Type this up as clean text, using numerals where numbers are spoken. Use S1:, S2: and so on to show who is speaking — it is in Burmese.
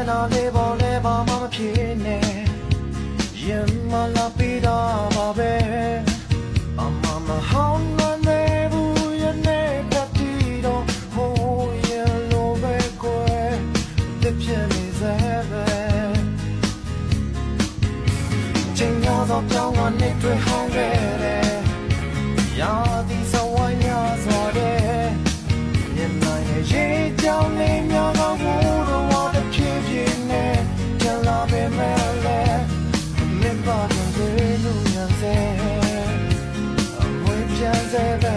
S1: နာလေးပေါ်လဲဘာမှမဖြစ်နဲ့ရင်မလာပြီးတော့ပါပဲအမမဟောင်းနေဘူးရနေကတိတော့ဟိုရလိုပဲကိုယ်တစ်ပြည့်နေစေပဲချိန်ရတော့ကြောင်းကနေတွေ့ဟောင်းခဲ့တယ်ရာဒီစဝိုင်းရစွာတဲ့ညနေရေကြောင်းလေးများကဘူးတော့တစ်ပြည့်ပြည့်နဲ့ကြလာပဲမဲ့လေမင်းပါတဲ့လူရန်စေအမွေပြန်စေပဲ